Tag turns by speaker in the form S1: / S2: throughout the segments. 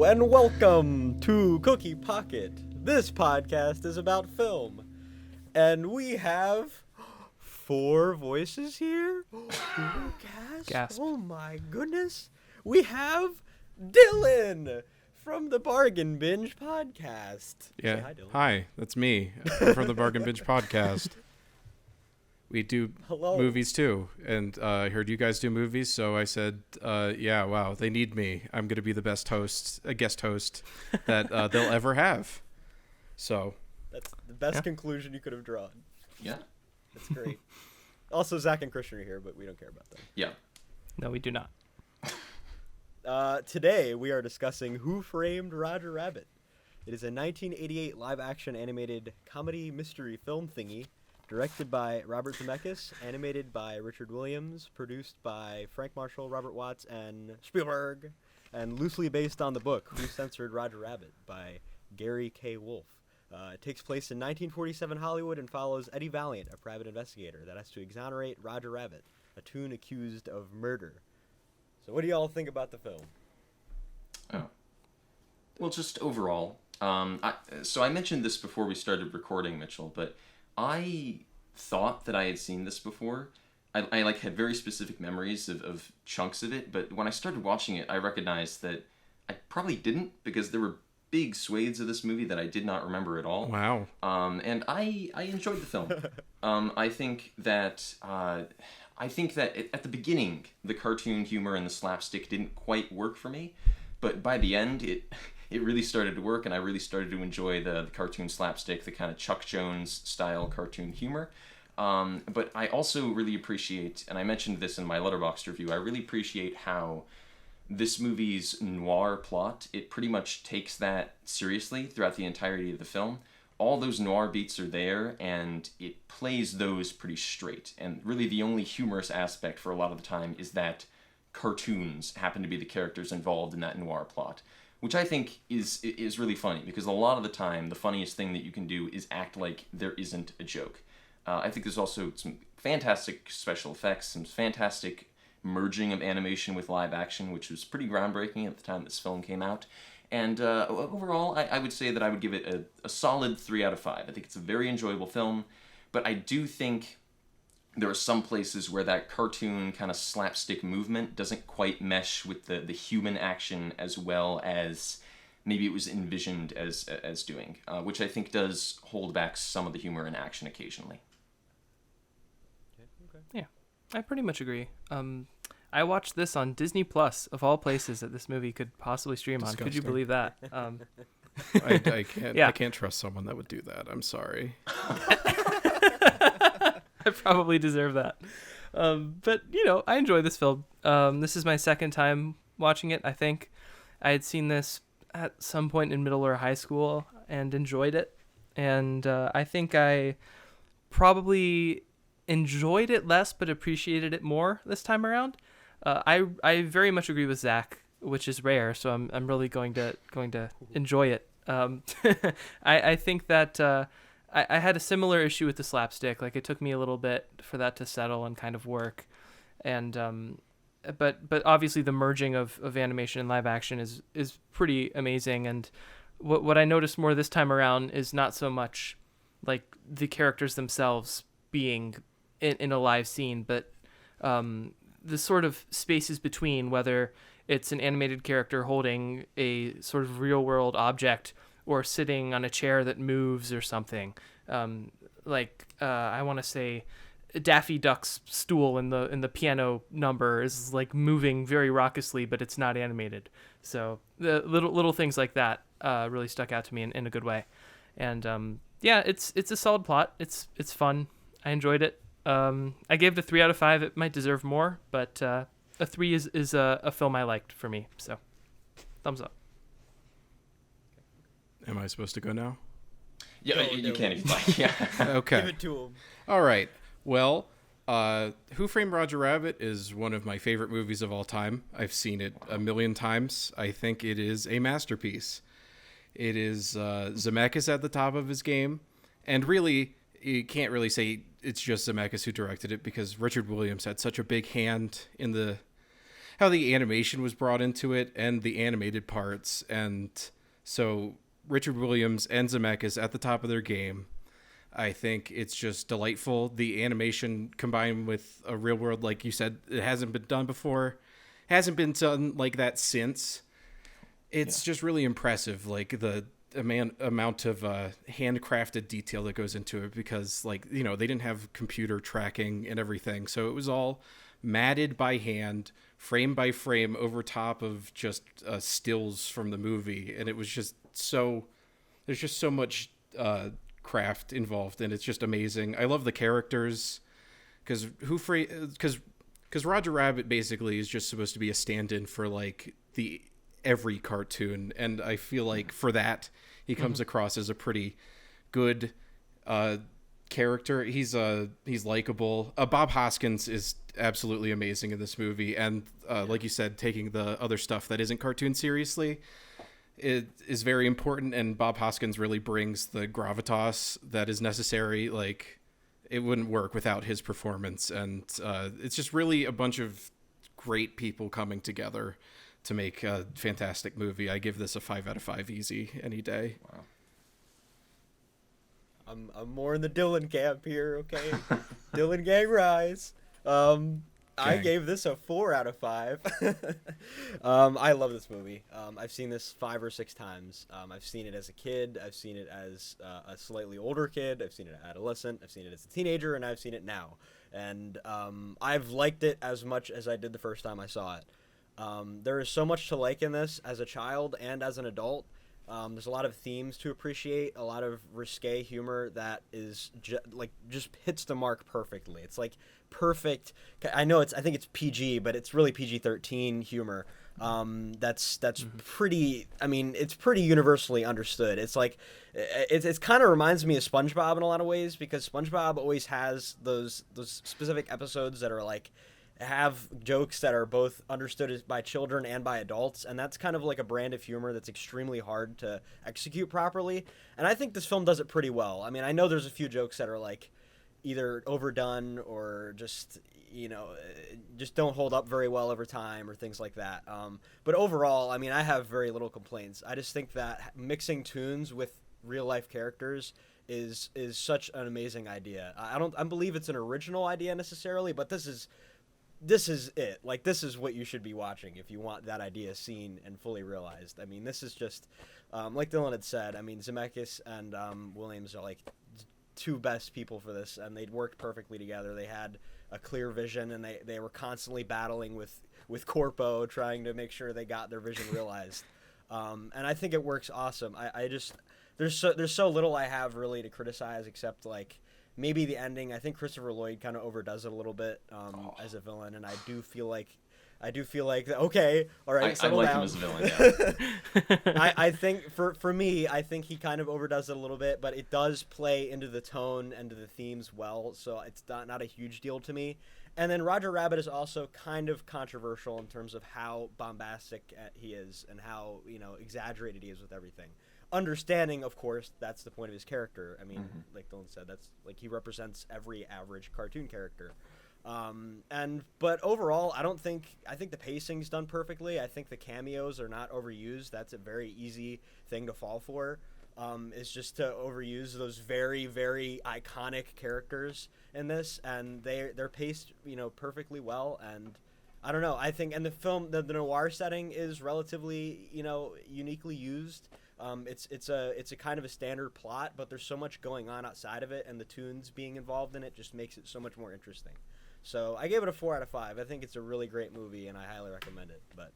S1: and welcome to Cookie Pocket. This podcast is about film, and we have 4 voices here.
S2: Gasp.
S1: Oh my goodness. We have Dylan from the Bargain Binge podcast.
S3: Yeah.
S1: Say hi, Dylan.
S3: Hi, that's me. I'm from the Bargain Binge podcast. We do movies too, and I heard you guys do movies, so I said, yeah, wow, they need me. I'm going to be the best host, a guest host that they'll ever have. So
S1: That's the best conclusion you could have drawn.
S4: Yeah.
S1: That's great. Also, Zach and Christian are here, but we don't care about them.
S4: Yeah.
S2: No, we do not.
S1: Today, we are discussing Who Framed Roger Rabbit. It is a 1988 live-action animated comedy mystery film thingy, directed by Robert Zemeckis, animated by Richard Williams, produced by Frank Marshall, Robert Watts, and Spielberg, and loosely based on the book Who Censored Roger Rabbit by Gary K. Wolfe. It takes place in 1947 Hollywood and follows Eddie Valiant, a private investigator that has to exonerate Roger Rabbit, a toon accused of murder. So what do y'all think about the film?
S4: Oh. Well, just overall, so I mentioned this before we started recording, Mitchell, but I thought that I had seen this before. I had very specific memories of chunks of it, but when I started watching it, I recognized that I probably didn't, because there were big swathes of this movie that I did not remember at all.
S3: wow.
S4: And I enjoyed the film. I think that at the beginning, the cartoon humor and the slapstick didn't quite work for me, but by the end, it really started to work, and I really started to enjoy the cartoon slapstick, the kind of Chuck Jones style cartoon humor. But I also really appreciate, and I mentioned this in my Letterboxd review, I really appreciate how this movie's noir plot, it pretty much takes that seriously throughout the entirety of the film. All those noir beats are there, and it plays those pretty straight. And really the only humorous aspect for a lot of the time is that cartoons happen to be the characters involved in that noir plot, which I think is really funny, because a lot of the time the funniest thing that you can do is act like there isn't a joke. I think there's also some fantastic special effects, some fantastic merging of animation with live action, which was pretty groundbreaking at the time this film came out. And overall, I would say that I would give it a solid 3 out of 5. I think it's a very enjoyable film, but I do think there are some places where that cartoon kind of slapstick movement doesn't quite mesh with the human action as well as maybe it was envisioned as doing, which I think does hold back some of the humor and action occasionally.
S2: Yeah, I pretty much agree. I watched this on Disney Plus, of all places that this movie could possibly stream on. Could you believe that?
S3: I can't.
S2: Yeah.
S3: I can't trust someone that would do that. I'm sorry.
S2: I probably deserve that. But, I enjoy this film. This is my second time watching it, I think. I had seen this at some point in middle or high school and enjoyed it. And I think I probably enjoyed it less but appreciated it more this time around. I very much agree with Zach, which is rare, so I'm really going to enjoy it. I think that I had a similar issue with the slapstick. Like, it took me a little bit for that to settle and kind of work, and but obviously the merging of animation and live action is pretty amazing. And what I noticed more this time around is not so much like the characters themselves being in a live scene, but the sort of spaces between, whether it's an animated character holding a sort of real world object or sitting on a chair that moves or something. I want to say Daffy Duck's stool in the piano number is like moving very raucously, but it's not animated. So the little things like that really stuck out to me in a good way. And it's a solid plot. It's fun. I enjoyed it. I gave it a 3 out of 5. It might deserve more, but a 3 is a film I liked for me. So, thumbs up.
S3: Am I supposed to go now?
S4: Yeah, you can if you like. Yeah.
S3: Okay.
S1: Give it to him.
S3: All right. Well, Who Framed Roger Rabbit is one of my favorite movies of all time. I've seen it a million times. I think it is a masterpiece. It is Zemeckis at the top of his game. And really, you can't really say it's just Zemeckis who directed it, because Richard Williams had such a big hand in the how the animation was brought into it and the animated parts. And so Richard Williams and Zemeckis at the top of their game. I think it's just delightful. The animation combined with a real world, like you said, it hasn't been done before. Hasn't been done like that since. It's just really impressive, like the amount of handcrafted detail that goes into it, because they didn't have computer tracking and everything. So it was all matted by hand, frame by frame, over top of just stills from the movie. And it was just there's just so much craft involved, and it's just amazing. I love the characters, because Roger Rabbit basically is just supposed to be a stand-in for like every cartoon, and I feel like for that he comes across as a pretty good character. He's likable. Bob Hoskins is absolutely amazing in this movie, and like you said, taking the other stuff that isn't cartoon seriously, it is very important, and Bob Hoskins really brings the gravitas that is necessary. Like, it wouldn't work without his performance, and it's just really a bunch of great people coming together to make a fantastic movie. I give this a 5 out of 5 easy any day.
S4: Wow.
S1: I'm more in the Dylan camp here, okay? Dylan gang rise. I gave this a 4 out of 5. I love this movie. I've seen this 5 or 6 times. I've seen it as a kid. I've seen it as a slightly older kid. I've seen it as adolescent. I've seen it as a teenager, and I've seen it now. And I've liked it as much as I did the first time I saw it. There is so much to like in this as a child and as an adult. There's a lot of themes to appreciate, a lot of risque humor that is just hits the mark perfectly. It's like perfect. I think it's PG, but it's really PG-13 humor. That's pretty. I mean, it's pretty universally understood. It's like it's kind of reminds me of SpongeBob in a lot of ways, because SpongeBob always has those specific episodes that are like, have jokes that are both understood by children and by adults, and that's kind of like a brand of humor that's extremely hard to execute properly, and I think this film does it pretty well. I mean, I know there's a few jokes that are like either overdone or just don't hold up very well over time or things like that, but overall, I mean, I have very little complaints. I just think that mixing tunes with real life characters is such an amazing idea. I believe it's an original idea necessarily, but this is it. Like, this is what you should be watching if you want that idea seen and fully realized. I mean, this is just, like Dylan had said, I mean, Zemeckis and Williams are like two best people for this, and they'd worked perfectly together. They had a clear vision, and they were constantly battling with Corpo, trying to make sure they got their vision realized. And I think it works awesome. I just, there's so little I have really to criticize, except like maybe the ending. I think Christopher Lloyd kind of overdoes it a little bit as a villain, and I do feel like okay, all right,
S4: I like
S1: down.
S4: him as a villain. Yeah.
S1: I think for me, I think he kind of overdoes it a little bit, but it does play into the tone and to the themes well, so it's not a huge deal to me. And then Roger Rabbit is also kind of controversial in terms of how bombastic he is and how exaggerated he is with everything. Understanding, of course, that's the point of his character. I mean, like Dylan said, that's like he represents every average cartoon character. But overall, I think the pacing's done perfectly. I think the cameos are not overused. That's a very easy thing to fall for. Is just to overuse those very, very iconic characters in this, and they're paced, perfectly well. And I don't know. I think, and the film, the noir setting is relatively, uniquely used. It's a kind of a standard plot, but there's so much going on outside of it, and the tunes being involved in it just makes it so much more interesting. So I gave it a 4 out of 5. I think it's a really great movie, and I highly recommend it. But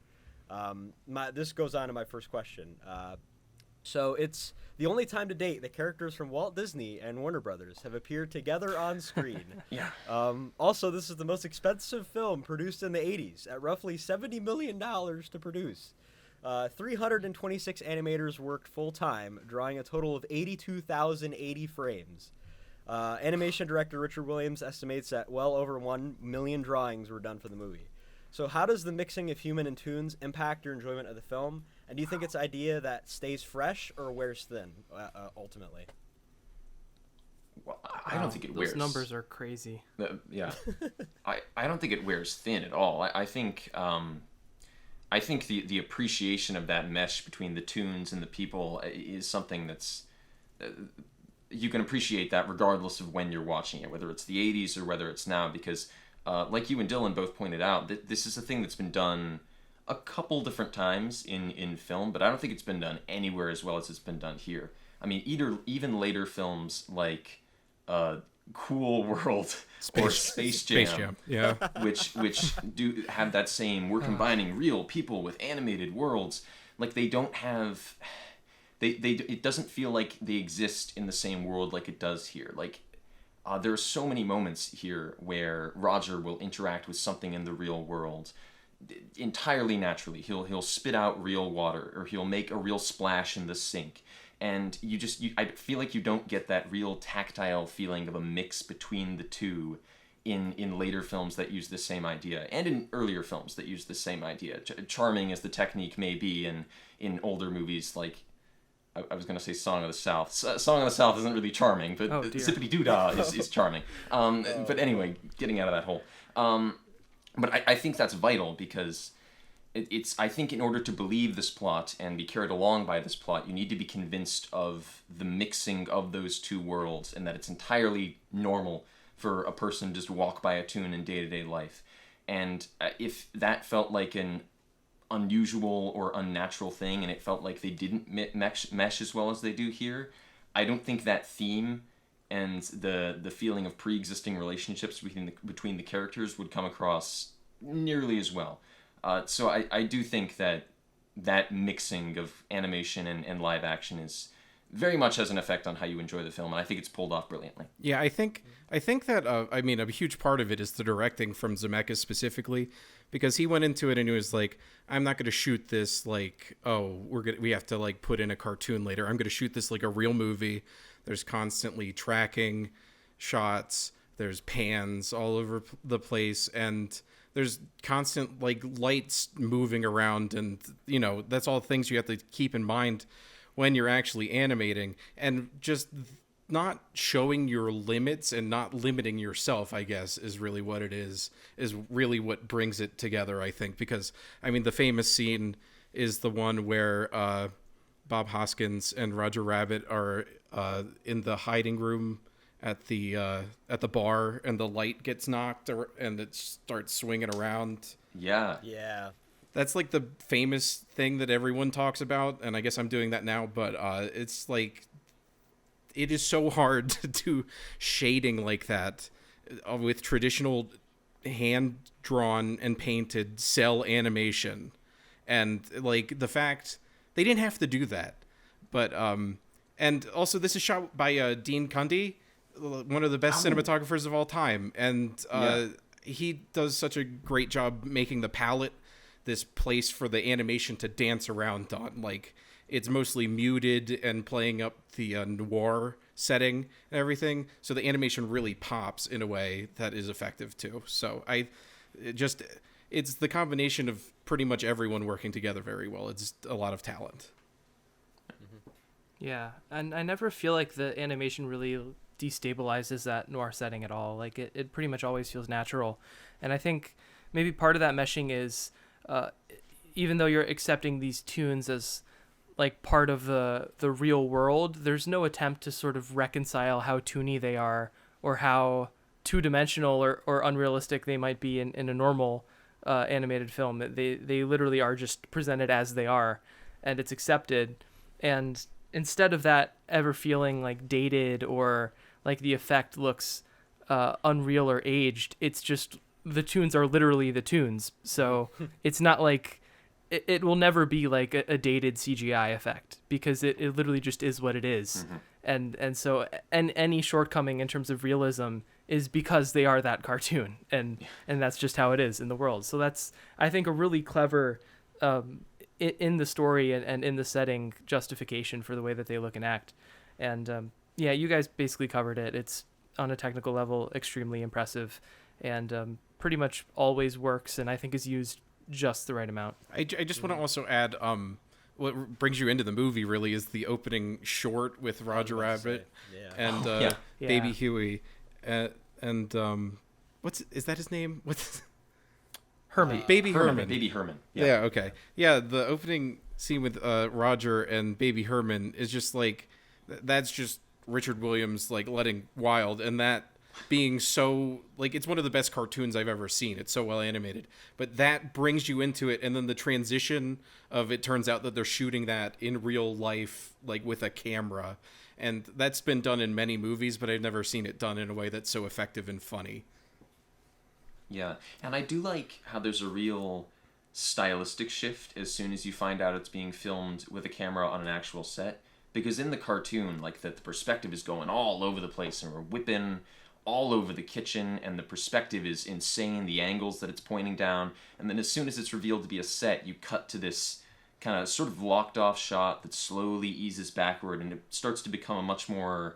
S1: this goes on to my first question. So it's the only time to date that characters from Walt Disney and Warner Brothers have appeared together on screen.
S4: Yeah.
S1: Also, this is the most expensive film produced in the 80s, at roughly $70 million to produce. 326 animators worked full-time, drawing a total of 82,080 frames. Animation director Richard Williams estimates that well over 1 million drawings were done for the movie. So how does the mixing of human and tunes impact your enjoyment of the film? And do you think it's an idea that stays fresh or wears thin, ultimately?
S4: Well, I don't think it wears.
S2: Those numbers are crazy.
S4: Yeah. I don't think it wears thin at all. I think I think the appreciation of that mesh between the tunes and the people is something that's you can appreciate that regardless of when you're watching it, whether it's the 80s or whether it's now, because like you and Dylan both pointed out, this is a thing that's been done a couple different times in film, but I don't think it's been done anywhere as well as it's been done here. I mean, even later films like Cool World or Space Jam,
S3: yeah,
S4: which do have that same, we're combining real people with animated worlds. Like, they don't have, it doesn't feel like they exist in the same world like it does here. Like, there are so many moments here where Roger will interact with something in the real world entirely naturally. He'll spit out real water, or he'll make a real splash in the sink. And I feel like you don't get that real tactile feeling of a mix between the two in later films that use the same idea, and in earlier films that use the same idea. Charming as the technique may be in older movies, like, I was going to say Song of the South. Song of the South isn't really charming, but Zippity Doo Dah is charming. But anyway, getting out of that hole. But I think that's vital, because I think in order to believe this plot and be carried along by this plot, you need to be convinced of the mixing of those two worlds, and that it's entirely normal for a person to just walk by a tune in day-to-day life. And if that felt like an unusual or unnatural thing, and it felt like they didn't mesh as well as they do here, I don't think that theme and the feeling of pre-existing relationships between the characters would come across nearly as well. So I do think that mixing of animation and live action is very much has an effect on how you enjoy the film, and I think it's pulled off brilliantly.
S3: Yeah, I think that a huge part of it is the directing from Zemeckis specifically, because he went into it and he was like, I'm not going to shoot this like, we have to like put in a cartoon later. I'm going to shoot this like a real movie. There's constantly tracking shots, there's pans all over the place, and there's constant like lights moving around, and that's all things you have to keep in mind when you're actually animating, and just not showing your limits and not limiting yourself, I guess, is really what it is really what brings it together, I think, because the famous scene is the one where Bob Hoskins and Roger Rabbit are in the hiding room at the bar, and the light gets knocked and it starts swinging around.
S1: Yeah.
S3: That's like the famous thing that everyone talks about, and I guess I'm doing that now, but it's like, it is so hard to do shading like that with traditional hand-drawn and painted cell animation. And like the fact they didn't have to do that, but and also this is shot by Dean Cundey, one of the best cinematographers of all time, and he does such a great job making the palette this place for the animation to dance around on. Like, it's mostly muted and playing up the noir setting and everything, so the animation really pops in a way that is effective too. So it's the combination of pretty much everyone working together very well. It's a lot of talent.
S2: Yeah, and I never feel like the animation really destabilizes that noir setting at all. Like, it pretty much always feels natural. And I think maybe part of that meshing is even though you're accepting these tunes as like part of the real world, there's no attempt to sort of reconcile how toony they are, or how two-dimensional or unrealistic they might be in a normal animated film. They literally are just presented as they are, and it's accepted. And instead of that ever feeling like dated or like the effect looks unreal or aged, it's just the tunes are literally the tunes. So it's not like it will never be like a dated CGI effect, because it literally just is what it is. And so any shortcoming in terms of realism is because they are that cartoon, and that's just how it is in the world. So that's, I think, a really clever in the story and in the setting justification for the way that they look and act. And yeah, you guys basically covered it. It's on a technical level extremely impressive, and pretty much always works, and I think is used just the right amount.
S3: I just want to also add, what brings you into the movie really is the opening short with Roger Rabbit and Baby Huey, and is that his name?
S2: Herman.
S3: Baby Herman.
S4: Baby Herman.
S3: Yeah. Okay. Yeah. The opening scene with Roger and Baby Herman is just like, that's just Richard Williams like letting wild, and that being so like, it's one of the best cartoons I've ever seen. It's so well animated, but that brings you into it, and then the transition of it turns out that they're shooting that in real life, like with a camera, and that's been done in many movies, but I've never seen it done in a way that's so effective and funny.
S4: Yeah, and I do like how there's a real stylistic shift as soon as you find out it's being filmed with a camera on an actual set, because in the cartoon, like, the perspective is going all over the place, and we're whipping all over the kitchen, and the perspective is insane, the angles that it's pointing down, and then as soon as it's revealed to be a set, you cut to this kind of sort of locked off shot that slowly eases backward, and it starts to become a much more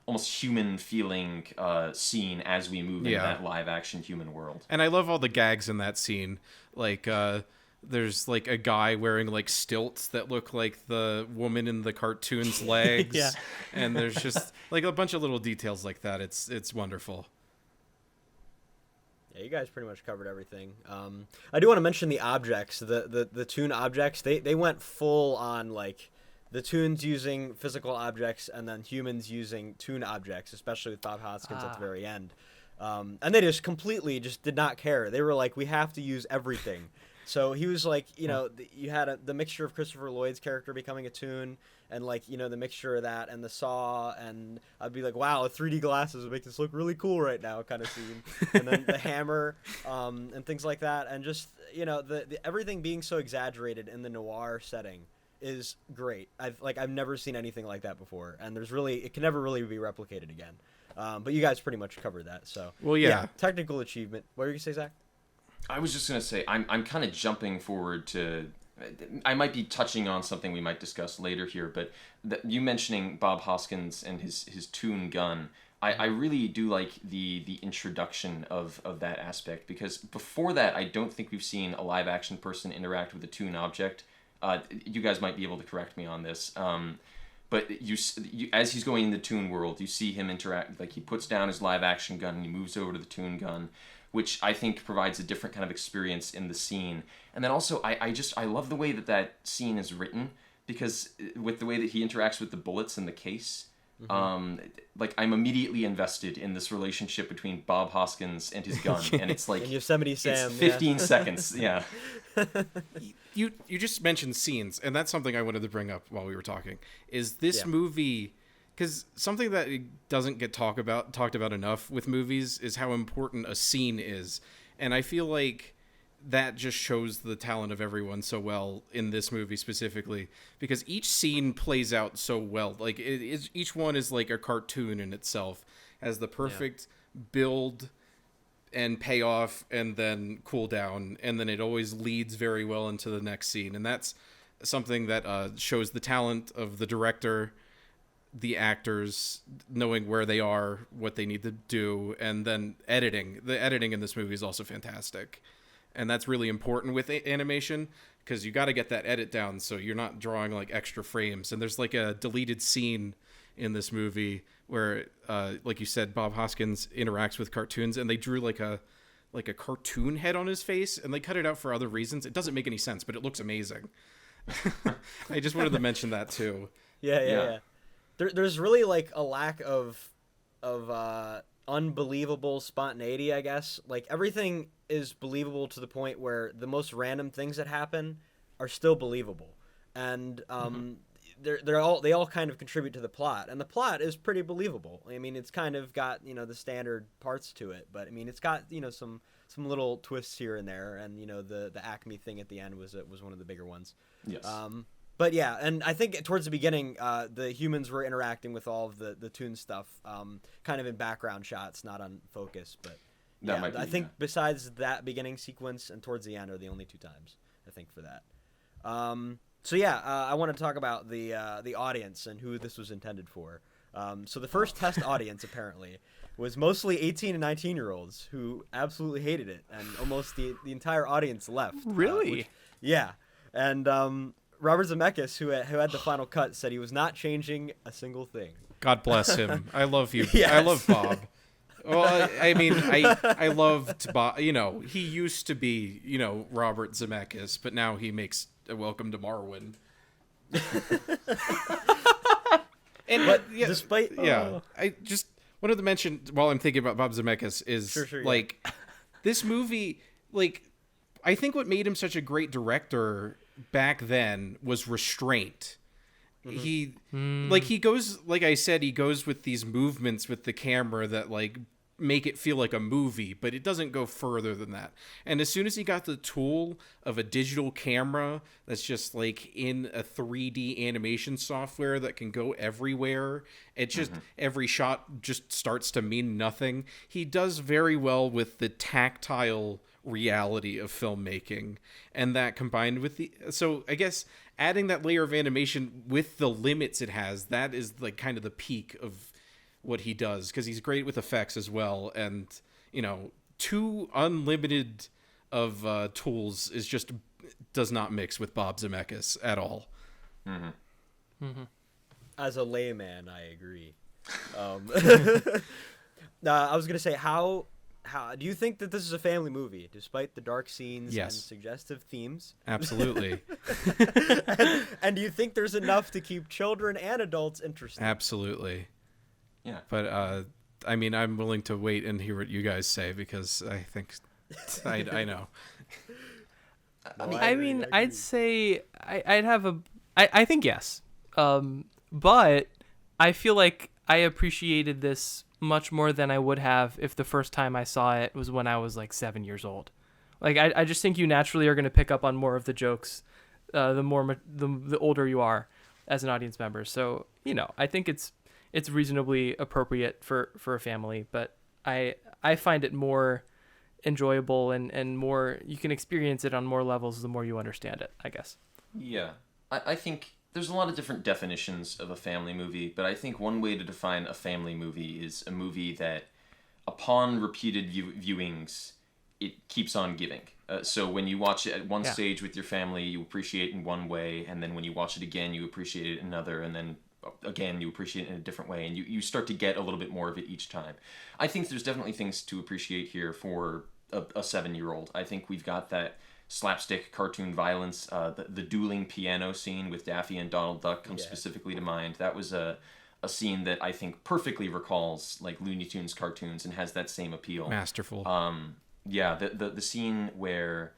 S4: almost human feeling scene as we move into that live action human world.
S3: And I love all the gags in that scene, like there's like a guy wearing like stilts that look like the woman in the cartoon's legs.
S2: Yeah.
S3: And there's just like a bunch of little details like that. It's wonderful.
S1: Yeah, you guys pretty much covered everything. I do want to mention the objects, the toon objects. They went full on, like, the toons using physical objects and then humans using toon objects, especially with Bob Hoskins at the very end. And they just completely just did not care. They were like, we have to use everything. So he was like, you know, you had the mixture of Christopher Lloyd's character becoming a toon, and, like, you know, the mixture of that and the saw, and I'd be like, wow, 3D glasses would make this look really cool right now kind of scene. And then the hammer and things like that. And just, you know, the everything being so exaggerated in the noir setting is great. I've never seen anything like that before, and it can never really be replicated again. But you guys pretty much covered that. So,
S3: well, yeah.
S1: Technical achievement. What were you gonna say, Zach?
S4: I was just gonna say I'm kind of jumping forward to. I might be touching on something we might discuss later here, but you mentioning Bob Hoskins and his toon gun, I really do like the introduction of that aspect, because before that I don't think we've seen a live action person interact with a toon object. You guys might be able to correct me on this. But you, as he's going in the toon world, you see him interact, like he puts down his live action gun and he moves over to the toon gun, which I think provides a different kind of experience in the scene. And then also, I love the way that scene is written, because with the way that he interacts with the bullets in the case, like, I'm immediately invested in this relationship between Bob Hoskins and his gun, and it's like
S1: and Yosemite Sam.
S4: It's 15 seconds, yeah.
S3: You just mentioned scenes, and that's something I wanted to bring up while we were talking. Is this movie, because something that doesn't get talked about enough with movies is how important a scene is, and I feel like that just shows the talent of everyone so well in this movie specifically, because each scene plays out so well. Like, each one is like a cartoon in itself, has the perfect build and payoff and then cool down, and then it always leads very well into the next scene. And that's something that shows the talent of the director, the actors knowing where they are, what they need to do, and then editing. The editing in this movie is also fantastic. And that's really important with animation, because you got to get that edit down so you're not drawing like extra frames. And there's like a deleted scene in this movie where, like you said, Bob Hoskins interacts with cartoons, and they drew like a cartoon head on his face, and they cut it out for other reasons. It doesn't make any sense, but it looks amazing. I just wanted to mention that too.
S1: Yeah. There's really like a lack of unbelievable spontaneity, I guess. Like, everything is believable to the point where the most random things that happen are still believable, and they all kind of contribute to the plot, and the plot is pretty believable. I mean, it's kind of got, you know, the standard parts to it, but I mean, it's got, you know, some little twists here and there, and, you know, the Acme thing at the end was one of the bigger ones.
S4: Yes.
S1: But yeah, and I think towards the beginning, the humans were interacting with all of the toon stuff, kind of in background shots, not on focus. But yeah, I think besides that beginning sequence and towards the end are the only two times, I think, for that. So yeah, I want to talk about the audience and who this was intended for. So the first test audience apparently was mostly 18 and 19-year-olds who absolutely hated it, and almost the entire audience left.
S2: Really?
S1: Yeah, and Robert Zemeckis, who had the final cut, said he was not changing a single thing.
S3: God bless him. I love you.
S1: Yes.
S3: I love Bob. Well, I mean, I loved, he used to be, Robert Zemeckis, but now he makes a Welcome to Marwen. And
S1: But despite
S3: I just wanted to mention while I'm thinking about Bob Zemeckis is
S1: Sure,
S3: this movie, I think what made him such a great director back then was restraint. He goes, like I said, he goes with these movements with the camera that make it feel like a movie, but it doesn't go further than that. And as soon as he got the tool of a digital camera that's just in a 3D animation software that can go everywhere, it just every shot just starts to mean nothing. He does very well with the tactile reality of filmmaking, and that combined with so I guess adding that layer of animation with the limits it has, that is kind of the peak of what he does, because he's great with effects as well, and too unlimited of tools is just does not mix with Bob Zemeckis at all.
S1: As a layman, I agree. I was gonna say, how do you think that this is a family movie, despite the dark scenes and suggestive themes?
S3: Absolutely.
S1: and do you think there's enough to keep children and adults interested?
S3: Absolutely.
S4: Yeah.
S3: But I mean, I'm willing to wait and hear what you guys say, because I think I know.
S2: I mean, I'd say I'd have I think yes. But I feel like I appreciated this much more than I would have if the first time I saw it was when I was 7 years old. I just think you naturally are going to pick up on more of the jokes the older you are as an audience member. So, I think it's reasonably appropriate for a family, but I find it more enjoyable and more, you can experience it on more levels the more you understand it, I guess.
S4: Yeah. I think there's a lot of different definitions of a family movie, but I think one way to define a family movie is a movie that, upon repeated viewings, it keeps on giving. So when you watch it at one stage with your family, you appreciate it in one way, and then when you watch it again, you appreciate it in another, and then again, you appreciate it in a different way, and you start to get a little bit more of it each time. I think there's definitely things to appreciate here for a 7-year-old. I think we've got that slapstick cartoon violence. The dueling piano scene with Daffy and Donald Duck comes specifically to mind. That was a scene that I think perfectly recalls Looney Tunes cartoons and has that same appeal.
S3: Masterful.
S4: The scene where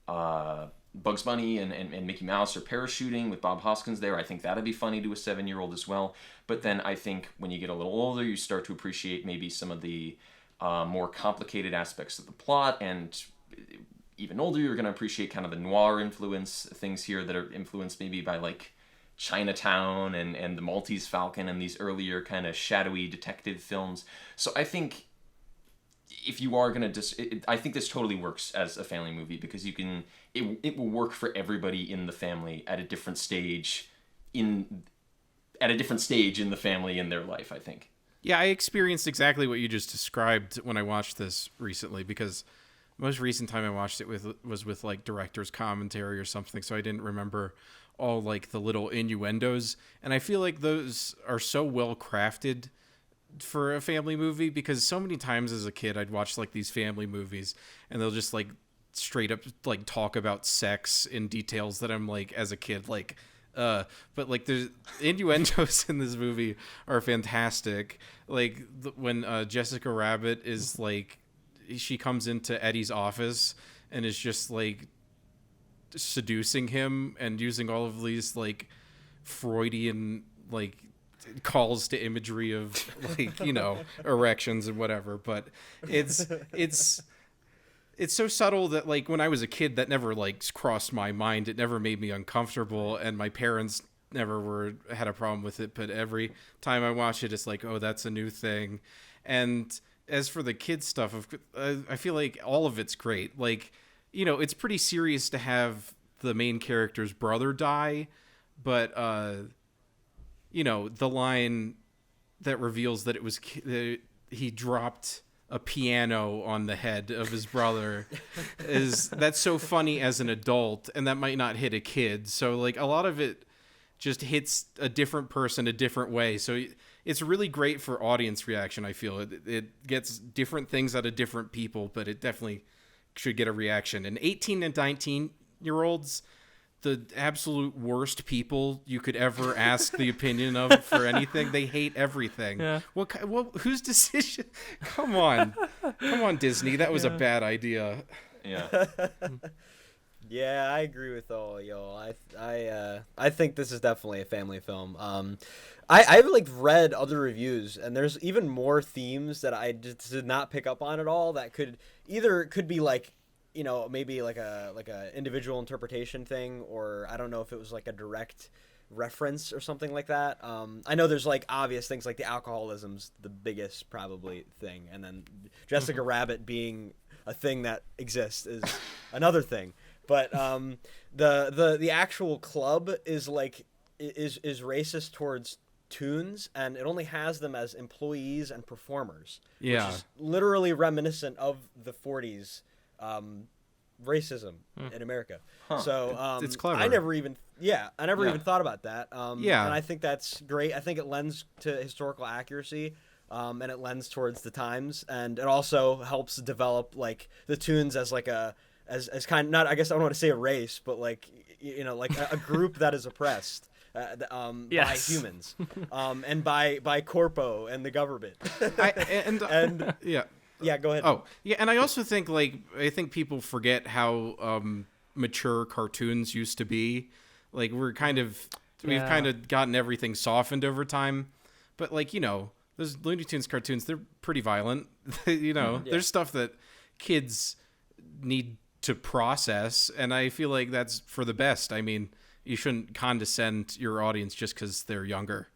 S4: Bugs Bunny and Mickey Mouse are parachuting with Bob Hoskins there, I think that'd be funny to a 7-year-old as well. But then I think when you get a little older, you start to appreciate maybe some of the more complicated aspects of the plot, and even older, you're going to appreciate kind of the noir influence, things here that are influenced maybe by Chinatown and the Maltese Falcon and these earlier kind of shadowy detective films. So I think if you are going to I think this totally works as a family movie, because it will work for everybody in the family at a different stage in the family in their life, I think.
S3: Yeah, I experienced exactly what you just described when I watched this recently, because most recent time I watched it was with director's commentary or something, so I didn't remember all the little innuendos, and I feel like those are so well crafted for a family movie, because so many times as a kid I'd watch these family movies and they'll just straight up talk about sex in details that I'm as a kid but the innuendos in this movie are fantastic. When Jessica Rabbit is she comes into Eddie's office and is just seducing him and using all of these Freudian calls to imagery of erections and whatever, but it's so subtle that when I was a kid that never crossed my mind. It never made me uncomfortable, and my parents never had a problem with it, but every time I watch it, it's oh, that's a new thing. And as for the kids stuff, I feel all of it's great. It's pretty serious to have the main character's brother die, but the line that reveals that it was he dropped a piano on the head of his brother that's so funny as an adult, and that might not hit a kid. So a lot of it just hits a different person a different way. So it's really great for audience reaction. I feel it gets different things out of different people, but it definitely should get a reaction. And 18 and 19-year-olds, the absolute worst people you could ever ask the opinion of for anything. They hate everything.
S2: Yeah.
S3: Whose decision? Come on, Disney. That was a bad idea.
S4: Yeah.
S1: Yeah, I agree with all y'all. I think this is definitely a family film. I've like read other reviews, and there's even more themes that I just did not pick up on at all. That could be like, you know, maybe like a individual interpretation thing, or I don't know if it was like a direct reference or something like that. I know there's like obvious things like the alcoholism's the biggest probably thing, and then Jessica Rabbit being a thing that exists is another thing. But the actual club is like is racist towards toons, and it only has them as employees and performers.
S3: Yeah,
S1: which is literally reminiscent of the 40s racism in America.
S4: Huh.
S1: So
S3: it's clever.
S1: I never even thought about that.
S3: Yeah,
S1: and I think that's great. I think it lends to historical accuracy. And it lends towards the times, and it also helps develop like the toons as like as kind of, not, I guess I don't want to say a race, but like, you know, like a group that is oppressed by humans, and by corpo and the government. Yeah, go ahead.
S3: Oh, yeah, and I also think I think people forget how mature cartoons used to be. Like we've kind of gotten everything softened over time, but like, you know, those Looney Tunes cartoons, they're pretty violent. You know, there's stuff that kids need to process, and I feel like that's for the best. I mean, you shouldn't condescend your audience just because they're younger.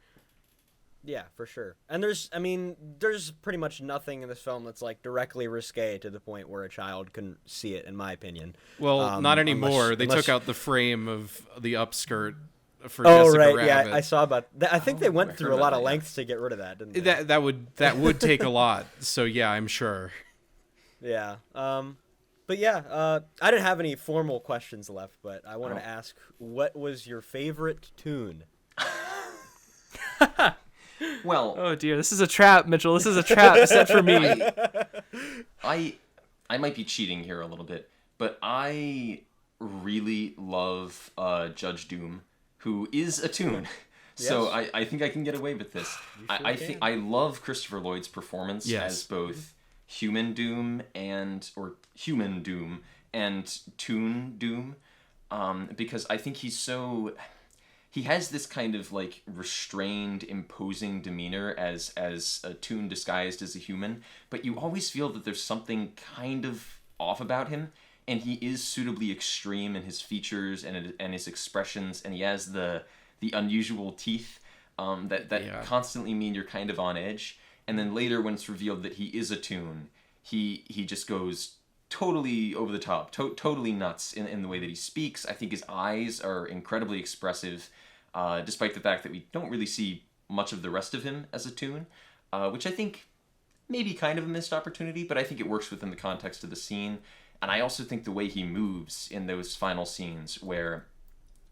S1: Yeah, for sure. And there's pretty much nothing in this film that's like directly risque to the point where a child can see it, in my opinion.
S3: Well, not anymore. They took out the frame of the upskirt for
S1: Jessica
S3: Jessica
S1: Rabbit.
S3: Yeah,
S1: I saw about that. I think they went through a lot of lengths to get rid of that, didn't they?
S3: That would take a lot. So yeah, I'm sure.
S1: Yeah. But yeah, I didn't have any formal questions left, but I wanted to ask, what was your favorite tune?
S4: Well,
S2: oh dear, this is a trap, Mitchell. This is a trap set for me.
S4: I might be cheating here a little bit, but I really love Judge Doom, who is a tune. So
S1: Yes.
S4: I think I can get away with this. I think I love Christopher Lloyd's performance as both human Doom and Toon Doom, because I think he has this kind of like restrained, imposing demeanor as a Toon disguised as a human, but you always feel that there's something kind of off about him, and he is suitably extreme in his features and his expressions, and he has the unusual teeth that constantly mean you're kind of on edge. And then later, when it's revealed that he is a Toon, he just goes totally over the top, totally nuts in the way that he speaks. I think his eyes are incredibly expressive, despite the fact that we don't really see much of the rest of him as a Toon, which I think maybe kind of a missed opportunity, but I think it works within the context of the scene. And I also think the way he moves in those final scenes, where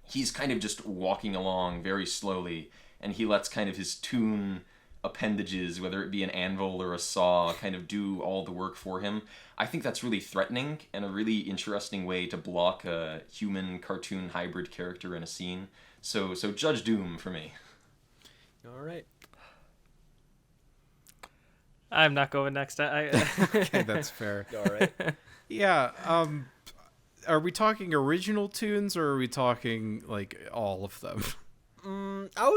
S4: he's kind of just walking along very slowly, and he lets kind of his Toon appendages, whether it be an anvil or a saw, kind of do all the work for him. I think that's really threatening and a really interesting way to block a human cartoon hybrid character in a scene. So Judge Doom for me.
S1: All right.
S2: I'm not going next.
S3: Okay, that's fair.
S1: All right.
S3: Yeah. Are we talking original tunes, or are we talking like all of them?
S1: I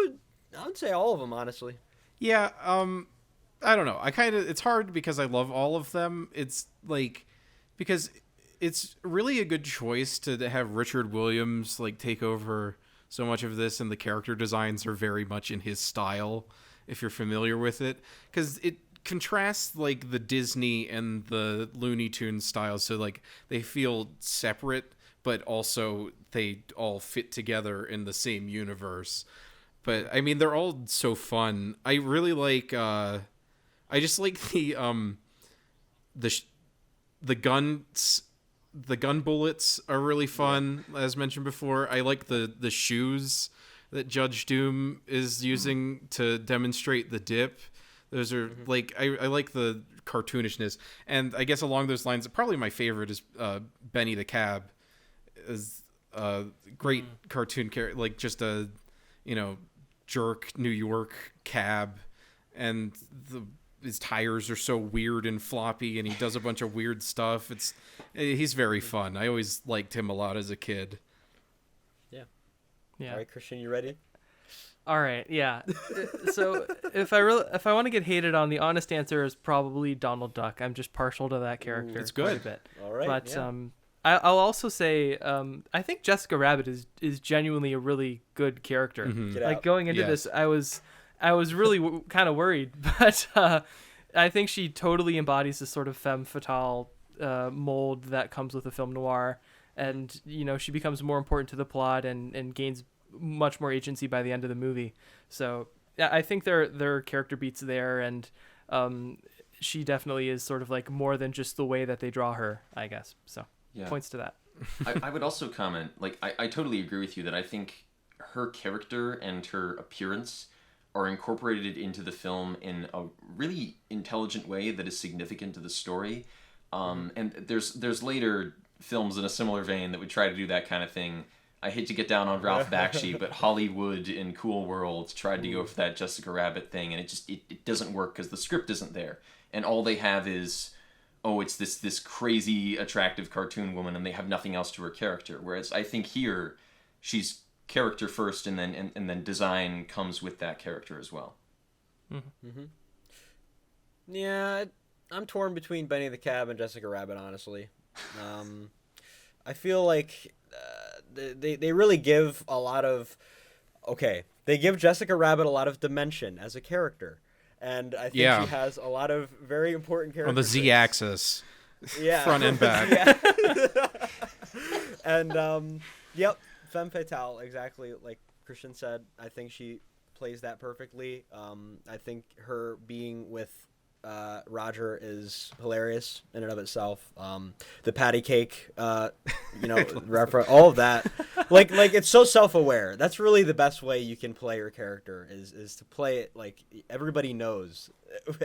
S1: would say all of them, honestly.
S3: Yeah. I don't know. It's hard because I love all of them. It's like, because it's really a good choice to have Richard Williams like take over so much of this, and the character designs are very much in his style, if you're familiar with it, because it contrasts like the Disney and the Looney Tunes styles, so like they feel separate, but also they all fit together in the same universe. But I mean, they're all so fun. I really like I just like the guns. The gun bullets are really fun, as mentioned before. I like the shoes that Judge Doom is using to demonstrate the dip. Those are like I like the cartoonishness, and I guess along those lines, probably my favorite is Benny the Cab, is a great cartoon character, like just a jerk New York cab, and his tires are so weird and floppy, and he does a bunch of weird stuff. He's very fun. I always liked him a lot as a kid.
S2: Yeah.
S1: All right, Christian, you ready?
S2: All right, yeah. So if I want to get hated on, the honest answer is probably Donald Duck. I'm just partial to that character.
S3: It's good.
S2: Quite a bit.
S1: All right.
S2: But
S1: yeah.
S2: I'll also say I think Jessica Rabbit is genuinely a really good character.
S1: Get
S2: Like
S1: out.
S2: going into
S3: Yes.
S2: this, I was really kind of worried, but I think she totally embodies the sort of femme fatale mold that comes with a film noir, and she becomes more important to the plot and gains much more agency by the end of the movie. So yeah, I think there are character beats there, and she definitely is sort of like more than just the way that they draw her, I guess. So points to that.
S4: I would also comment, like, I totally agree with you that I think her character and her appearance are incorporated into the film in a really intelligent way that is significant to the story. And there's later films in a similar vein that would try to do that kind of thing. I hate to get down on Ralph Bakshi, but Hollywood and Cool World tried to go for that Jessica Rabbit thing, and it doesn't work because the script isn't there. And all they have is, it's this crazy, attractive cartoon woman, and they have nothing else to her character. Whereas I think here, she's character first, and then design comes with that character as well.
S1: Yeah, I'm torn between Benny the Cab and Jessica Rabbit, honestly. I feel like they really give a lot of... Okay, they give Jessica Rabbit a lot of dimension as a character. And I think she has a lot of very important characters.
S3: On the Z-axis.
S1: Yeah.
S3: Front and back.
S1: Yeah. And, yep, femme fatale, exactly like Christian said. I think she plays that perfectly. I think her being with Roger is hilarious in and of itself. The patty cake, reference, all of that. Like it's so self-aware. That's really the best way you can play your character is to play it like everybody knows,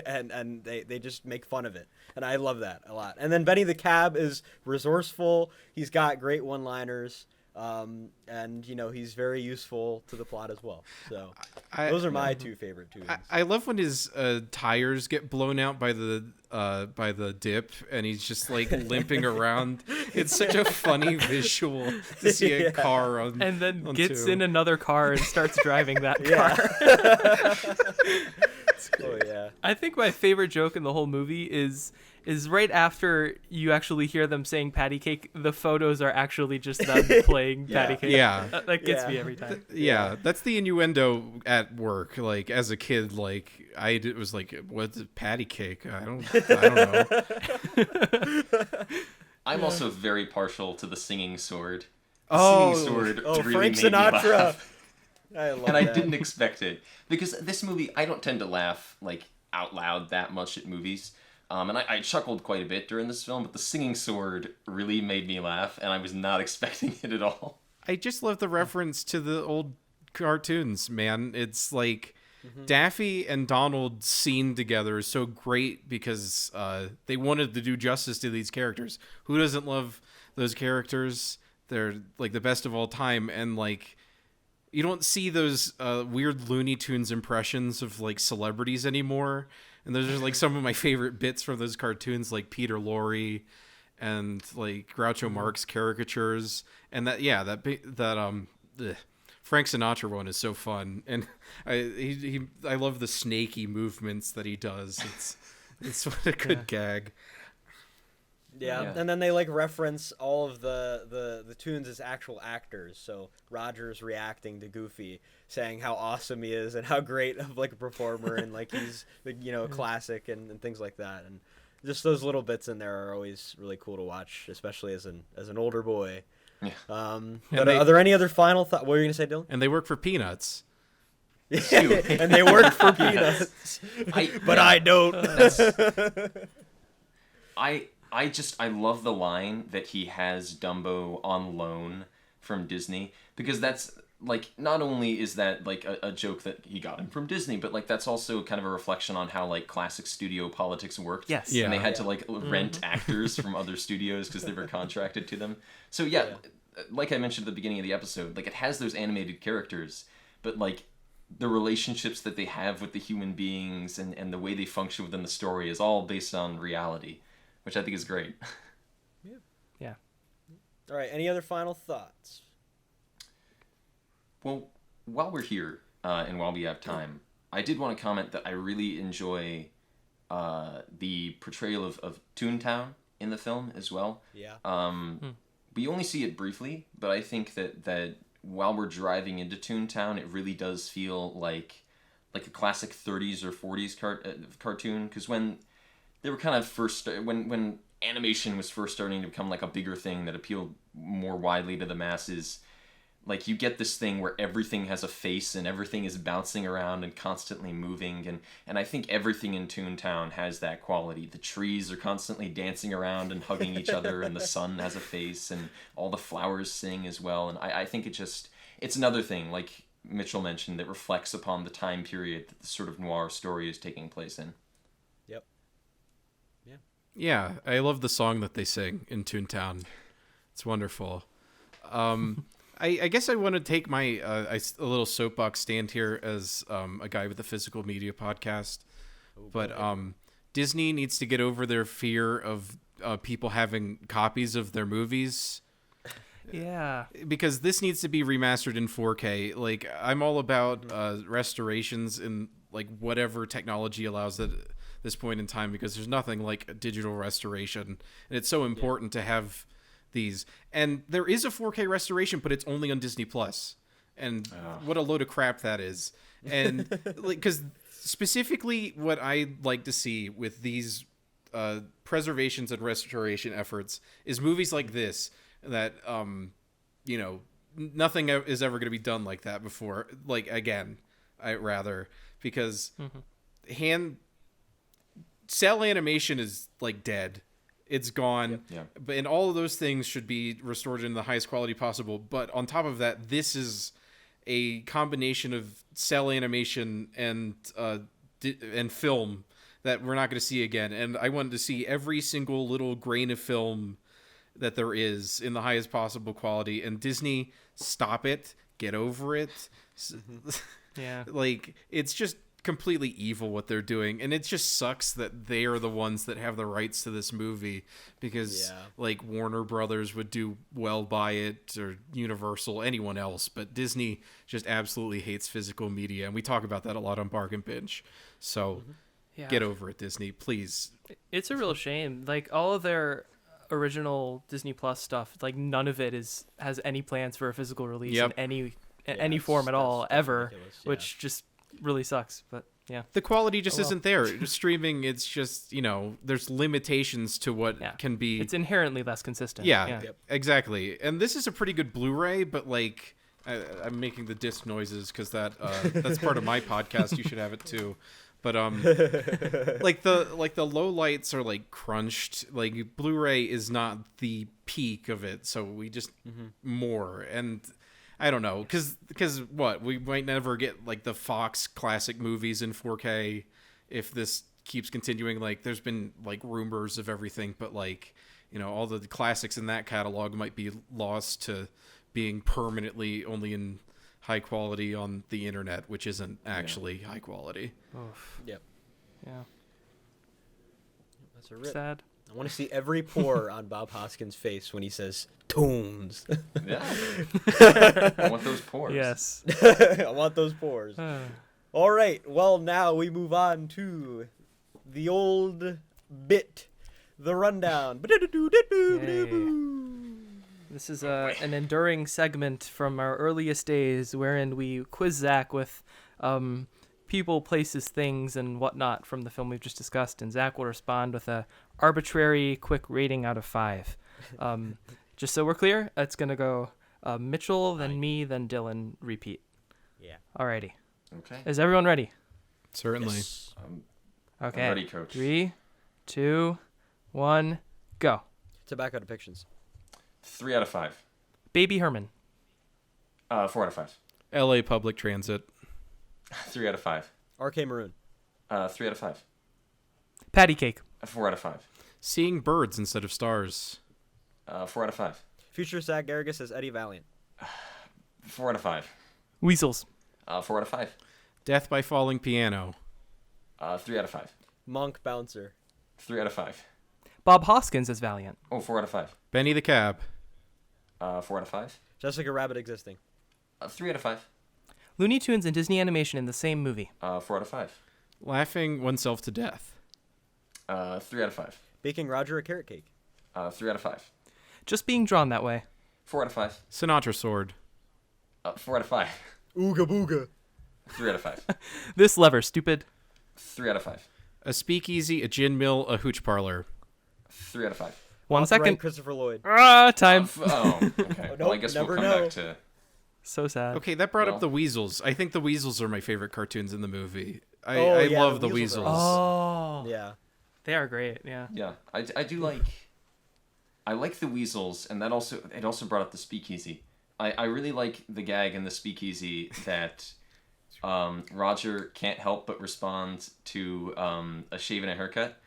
S1: and they just make fun of it. And I love that a lot. And then Benny the Cab is resourceful. He's got great one-liners. And he's very useful to the plot as well. So those are my two favorite tunes.
S3: I love when his tires get blown out by the dip, and he's just like limping around. It's such a funny visual to see a car on,
S2: and then
S3: on
S2: gets
S3: two.
S2: in another car and starts driving that car.
S1: Oh yeah.
S2: I think my favorite joke in the whole movie is right after you actually hear them saying patty cake, the photos are actually just them playing patty cake.
S3: Yeah.
S2: That gets me every time.
S3: Yeah, that's the innuendo at work. Like as a kid, like was like, what's a patty cake? I don't know.
S4: I'm also very partial to the singing sword.
S3: Oh,
S4: Singing sword really
S1: Frank
S4: made me
S1: Sinatra.
S4: laugh.
S1: I love
S4: And
S1: that.
S4: I didn't expect it, because this movie, I don't tend to laugh like out loud that much at movies. And I chuckled quite a bit during this film, but the singing sword really made me laugh, and I was not expecting it at all.
S3: I just love the reference to the old cartoons, man. It's like Daffy and Donald seen together is so great because they wanted to do justice to these characters. Who doesn't love those characters? They're like the best of all time, and like you don't see those weird Looney Tunes impressions of like celebrities anymore. And those are like some of my favorite bits from those cartoons, like Peter Lorre and like Groucho Marx caricatures. And that Frank Sinatra one is so fun. And I love the snaky movements that he does. It's what a good gag.
S1: Yeah, and then they like reference all of the tunes as actual actors. So Roger's reacting to Goofy, saying how awesome he is and how great of like a performer and like he's classic and things like that. And just those little bits in there are always really cool to watch, especially as an older boy.
S4: Yeah.
S1: But are there any other final thoughts? What were you gonna say, Dylan?
S3: And they work for peanuts.
S1: And they work for peanuts. I don't.
S4: I love the line that he has Dumbo on loan from Disney, because that's like, not only is that like a joke that he got him from Disney, but like that's also kind of a reflection on how like classic studio politics worked.
S2: Yes.
S3: Yeah.
S4: And they had to like rent actors from other studios because they were contracted to them. So yeah, like I mentioned at the beginning of the episode, like it has those animated characters, but like the relationships that they have with the human beings and the way they function within the story is all based on reality, which I think is great.
S2: Yeah.
S1: All right. Any other final thoughts?
S4: Well, while we're here and while we have time, I did want to comment that I really enjoy the portrayal of Toontown in the film as well.
S1: Yeah.
S4: We only see it briefly, but I think that while we're driving into Toontown, it really does feel like a classic 30s or 40s cartoon. Because when they were kind of first, when animation was first starting to become like a bigger thing that appealed more widely to the masses, like you get this thing where everything has a face and everything is bouncing around and constantly moving, and I think everything in Toontown has that quality. The trees are constantly dancing around and hugging each other, and the sun has a face, and all the flowers sing as well. And I think it's another thing, like Mitchell mentioned, that reflects upon the time period that the sort of noir story is taking place in.
S1: Yep.
S3: Yeah, I love the song that they sing in Toontown. It's wonderful. I guess I want to take my a little soapbox stand here as a guy with a physical media podcast. But Disney needs to get over their fear of people having copies of their movies.
S2: Yeah.
S3: Because this needs to be remastered in 4K. Like, I'm all about restorations in like whatever technology allows at this point in time, because there's nothing like a digital restoration, and it's so important to have these. And there is a 4K restoration, but it's only on Disney Plus. And what a load of crap that is. And like, because specifically what I like to see with these preservations and restoration efforts is movies like this that you know, nothing is ever going to be done like that before. Like, again, I rather, because cell animation is like dead. It's gone.
S4: Yeah.
S3: But and all of those things should be restored in the highest quality possible. But on top of that, this is a combination of cell animation and film that we're not going to see again. And I wanted to see every single little grain of film that there is in the highest possible quality. And Disney, stop it. Get over it.
S2: Yeah.
S3: Like, it's just completely evil what they're doing, and it just sucks that they are the ones that have the rights to this movie, because like Warner Brothers would do well by it, or Universal, anyone else, but Disney just absolutely hates physical media, and we talk about that a lot on Bargain Binge. So get over it, Disney, please.
S2: It's a real shame. Like, all of their original Disney Plus stuff, like none of it has any plans for a physical release in any form at all ever, which just really sucks. But the quality just
S3: isn't there. Just streaming, it's just, you know, there's limitations to what can be.
S2: It's inherently less consistent.
S3: Exactly. And this is a pretty good Blu-ray, but like I'm making the disc noises because that's part of my podcast. You should have it too. But like the low lights are like crunched. Like, Blu-ray is not the peak of it, so we just more. And I don't know, because what, we might never get like the Fox classic movies in 4K if this keeps continuing. Like, there's been like rumors of everything, but like, you know, all the classics in that catalog might be lost to being permanently only in high quality on the internet, which isn't actually high quality.
S1: Yep.
S2: Yeah.
S1: That's a rip.
S2: Sad.
S1: I want to see every pore on Bob Hoskins' face when he says tones.
S4: Yeah. I want those pores.
S2: Yes.
S1: I want those pores. All right. Well, now we move on to the old bit, the rundown.
S2: This is an enduring segment from our earliest days, wherein we quiz Zach with people, places, things, and whatnot from the film we've just discussed, and Zach will respond with a arbitrary, quick rating out of 5. Just so we're clear, it's gonna go Mitchell, then me, then Dylan. Repeat.
S1: Yeah.
S2: Alrighty.
S4: Okay.
S2: Is everyone ready?
S3: Certainly.
S1: Yes.
S2: Okay.
S4: I'm ready, Coach.
S2: 3, 2, 1, go.
S1: Tobacco depictions.
S4: 3 out of 5.
S2: Baby Herman.
S4: 4 out of 5.
S3: LA public transit.
S4: 3 out of 5.
S1: RK Maroon.
S4: 3 out of 5.
S2: Patty cake.
S4: 4 out of 5.
S3: Seeing birds instead of stars.
S4: 4 out of 5.
S1: Future Zach Garrigus as Eddie Valiant.
S4: 4 out of 5.
S2: Weasels.
S4: 4 out of 5.
S3: Death by falling piano.
S4: 3 out of 5.
S1: Monk Bouncer.
S4: 3 out of 5.
S2: Bob Hoskins as Valiant.
S4: Oh, 4 out of 5.
S3: Benny the Cab.
S4: 4 out of 5.
S1: Jessica Rabbit Existing.
S4: 3 out of 5.
S2: Looney Tunes and Disney Animation in the same movie.
S4: 4 out of 5.
S3: Laughing oneself to death.
S4: 3 out of 5.
S1: Baking Roger a Carrot Cake.
S4: 3 out of 5.
S2: Just being drawn that way.
S4: 4 out of 5.
S3: Sinatra Sword.
S4: 4 out of 5.
S1: Ooga Booga.
S4: 3 out of 5.
S2: This lever, stupid.
S4: 3 out of 5.
S3: A speakeasy, a gin mill, a hooch parlor.
S4: 3 out of 5.
S2: 1 second.
S1: Right, Christopher Lloyd.
S2: Time.
S4: Okay.
S1: Oh,
S4: Well, I
S1: nope,
S4: guess we'll
S1: never
S4: come
S1: know.
S4: back to.
S2: So sad.
S3: Okay, that brought
S4: Well.
S3: up the Weasels. I think the Weasels are my favorite cartoons in the movie. I
S1: Oh, yeah,
S3: love
S1: the
S3: the
S1: Weasels
S3: Weasels.
S2: Oh.
S1: Yeah.
S2: They are great, yeah.
S4: Yeah, I do like. I like the Weasels, and it also brought up the Speakeasy. I really like the gag in the Speakeasy that Roger can't help but respond to a shave and a haircut.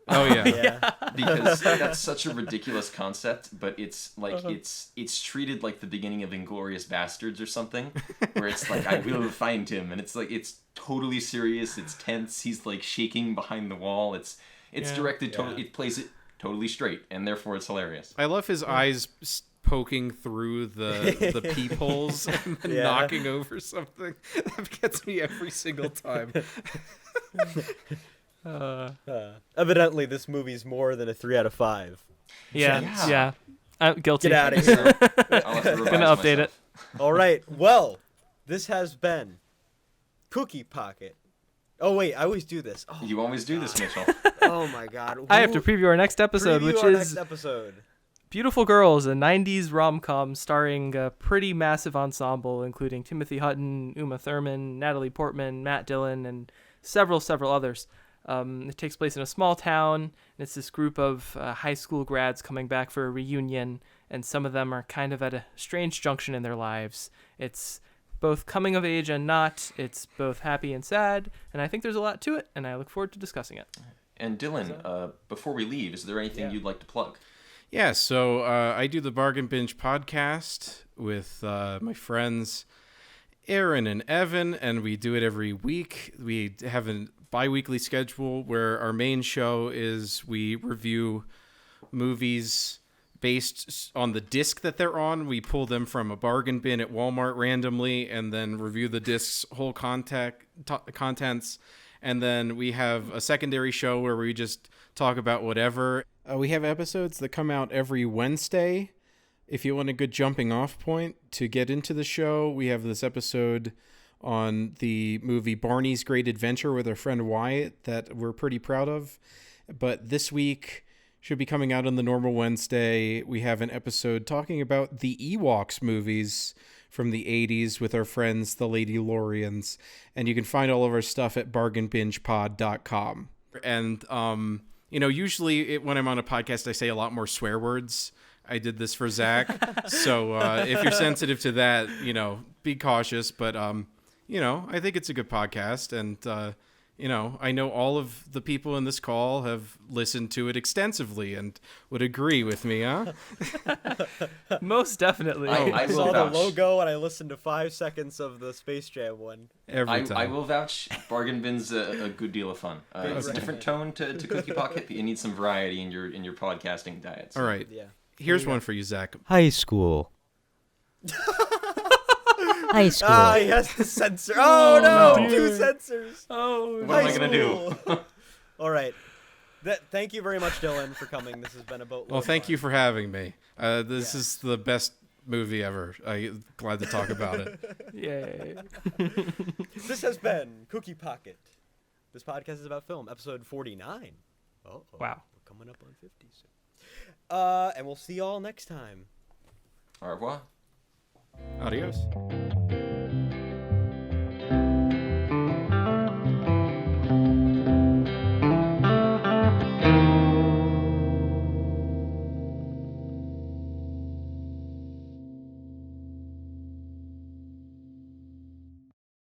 S3: Oh yeah.
S1: Yeah.
S4: Because that's such a ridiculous concept, but it's like it's treated like the beginning of Inglourious Bastards or something, where it's like I will find him, and it's like it's totally serious, it's tense, he's like shaking behind the wall, it's
S2: Yeah.
S4: directed totally,
S1: Yeah.
S4: it plays it totally straight, and therefore it's hilarious.
S3: I love his eyes poking through the peepholes and then
S1: Yeah.
S3: knocking over something. That gets me every single time.
S1: Evidently, this movie's more than a 3 out of 5.
S2: Yeah.
S4: Yeah.
S2: Yeah. I'm guilty.
S1: Get out of here.
S4: I'll have to revise
S2: Gonna update
S4: myself.
S2: it.
S1: All right. Well, this has been Cookie Pocket. Oh wait, I always do this. Oh,
S4: You always do this, Mitchell.
S1: oh my God.
S2: I have to preview our next episode,
S1: Preview
S2: which
S1: our
S2: is
S1: next episode.
S2: Beautiful Girls, a 90s rom-com starring a pretty massive ensemble, including Timothy Hutton, Uma Thurman, Natalie Portman, Matt Dillon, and several others. It takes place in a small town, and it's this group of high school grads coming back for a reunion, and some of them are kind of at a strange junction in their lives. It's both coming of age and not. It's both happy and sad, and I think there's a lot to it, and I look forward to discussing it.
S4: And Dylan, before we leave, is there anything
S1: Yeah.
S4: you'd like to plug?
S3: Yeah, so I do the Bargain Binge podcast with my friends Aaron and Evan, and we do it every week. We have a bi-weekly schedule where our main show is we review movies based on the disc that they're on. We pull them from a bargain bin at Walmart randomly and then review the disc's whole contents. And then we have a secondary show where we just talk about whatever. We have episodes that come out every Wednesday. If you want a good jumping off point to get into the show, we have this episode on the movie Barney's Great Adventure with our friend Wyatt that we're pretty proud of. But this week should be coming out on the normal Wednesday. We have an episode talking about the Ewoks movies from the 80s with our friends, the Lady Lorians. And you can find all of our stuff at bargainbingepod.com. And, usually when I'm on a podcast, I say a lot more swear words. I did this for Zach. So if you're sensitive to that, be cautious. But, I think it's a good podcast. And, I know all of the people in this call have listened to it extensively and would agree with me, huh?
S2: Most definitely.
S4: I
S1: I
S4: will
S1: saw the
S4: vouch.
S1: logo and I listened to 5 seconds of the Space Jam one.
S3: Every time.
S4: I will vouch. Bargain Bin's a good deal of fun. It's a
S1: right.
S4: different tone to Cookie Pocket. But you need some variety in your podcasting diet.
S3: All right.
S1: Yeah.
S3: Here's one for you, Zach.
S5: High school. High school.
S1: Ah, he has to censor. Oh, no,
S4: no.
S1: 2 censors.
S2: Oh,
S4: What am I
S1: High
S4: gonna do?
S1: school. All right. Thank you very much, Dylan, for coming. This has been a boatload.
S3: Well, thank
S1: fun.
S3: you for having me. This
S1: Yeah.
S3: is the best movie ever. I'm glad to talk about it.
S2: yay.
S1: This has been Cookie Pocket. This podcast is about film, episode 49. Oh,
S2: Wow.
S1: We're coming up on 50 soon. And we'll see y'all next time.
S4: Au revoir.
S3: Adios.